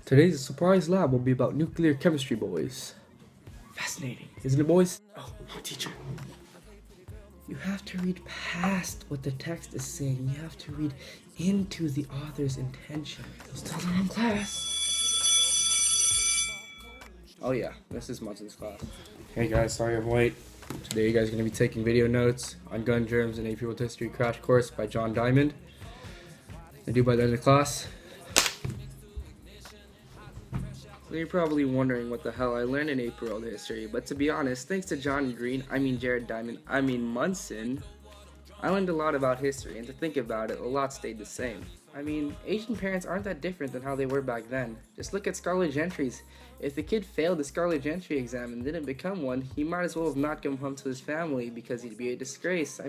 Today's surprise lab will be about nuclear chemistry, boys. Fascinating, isn't it, boys? Oh, teacher. You have to read past what the text is saying. You have to read into the author's intention. Still not in class. Oh yeah, this is Munson's class. Hey guys, sorry I'm late. Today you guys are going to be taking video notes on gun germs and AP World History Crash Course by John Diamond. I do by the end of the class. So you're probably wondering what the hell I learned in AP World History, but to be honest, thanks to Johnny Green, Jared Diamond, Munson, I learned a lot about history, and to think about it, a lot stayed the same. Asian parents aren't that different than how they were back then. Just look at Scarlet Gentry's. If the kid failed the Scarlet Gentry exam and didn't become one, he might as well have not come home to his family because he'd be a disgrace.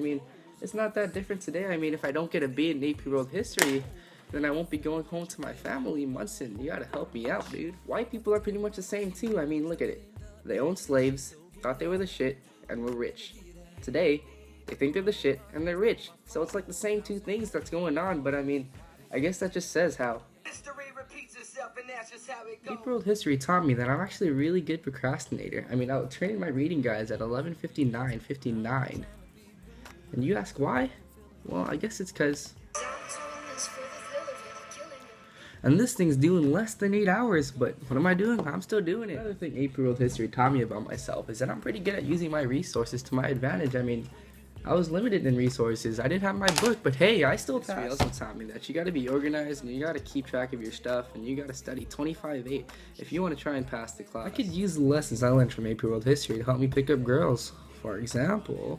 It's not that different today. If I don't get a B in AP World History, then I won't be going home to my family. Munson, you gotta help me out, dude. White people are pretty much the same too. Look at it. They owned slaves, thought they were the shit, and were rich. Today, they think they're the shit, and they're rich. So it's like the same two things that's going on, but I guess that just says how. AP World History taught me that I'm actually a really good procrastinator. I was turning my reading guides at 11:59:59. And you ask why? Well, I guess it's because... And this thing's due in less than 8 hours, but what am I doing? I'm still doing it. Another thing AP World History taught me about myself is that I'm pretty good at using my resources to my advantage. I was limited in resources. I didn't have my book, but hey, I still passed. He also taught me that you gotta be organized and you gotta keep track of your stuff and you gotta study 25/8 if you want to try and pass the class. I could use the lessons I learned from AP World History to help me pick up girls. For example,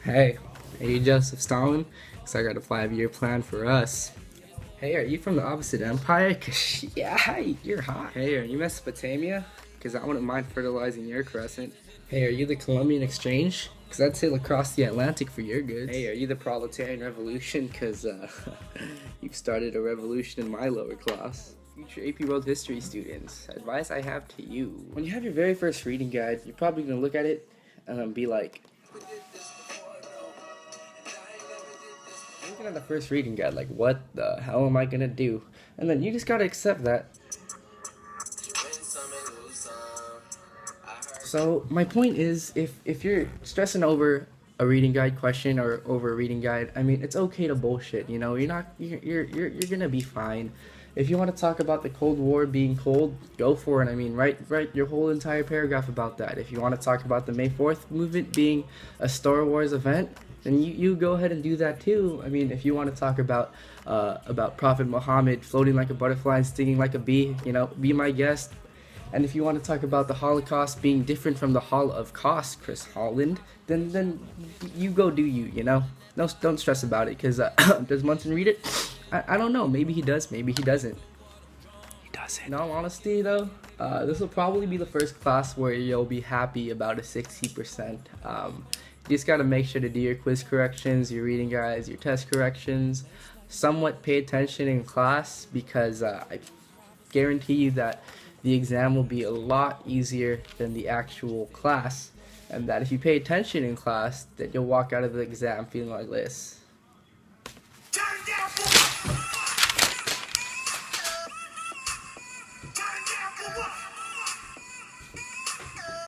hey Joseph Stalin, because I got a 5-year plan for us. Hey, are you from the opposite empire? Cause yeah, you're hot. Hey, are you Mesopotamia? Cause I wouldn't mind fertilizing your crescent. Hey, are you the Columbian Exchange? Cause I'd sail across the Atlantic for your goods. Hey, are you the Proletarian Revolution? Cause you've started a revolution in my lower class. Future AP World History students, advice I have to you. When you have your very first reading guide, you're probably gonna look at it and be like, looking at the first reading guide, like, what the hell am I gonna do? And then you just gotta accept that. So my point is, if you're stressing over a reading guide question or over a reading guide, it's okay to bullshit. You're gonna be fine. If you want to talk about the Cold War being cold, go for it. Write your whole entire paragraph about that. If you want to talk about the May 4th movement being a Star Wars event, then you go ahead and do that too. If you want to talk about Prophet Muhammad floating like a butterfly and stinging like a bee, be my guest. And if you want to talk about the Holocaust being different from the Holocaust, Chris Holland, then you go do you. Don't stress about it, because does Munson read it? I don't know. Maybe he does. Maybe he doesn't. He doesn't. In all honesty, though, this will probably be the first class where you'll be happy about a 60%. You just got to make sure to do your quiz corrections, your reading guides, your test corrections. Somewhat pay attention in class, because I guarantee you that the exam will be a lot easier than the actual class. And that if you pay attention in class, that you'll walk out of the exam feeling like this.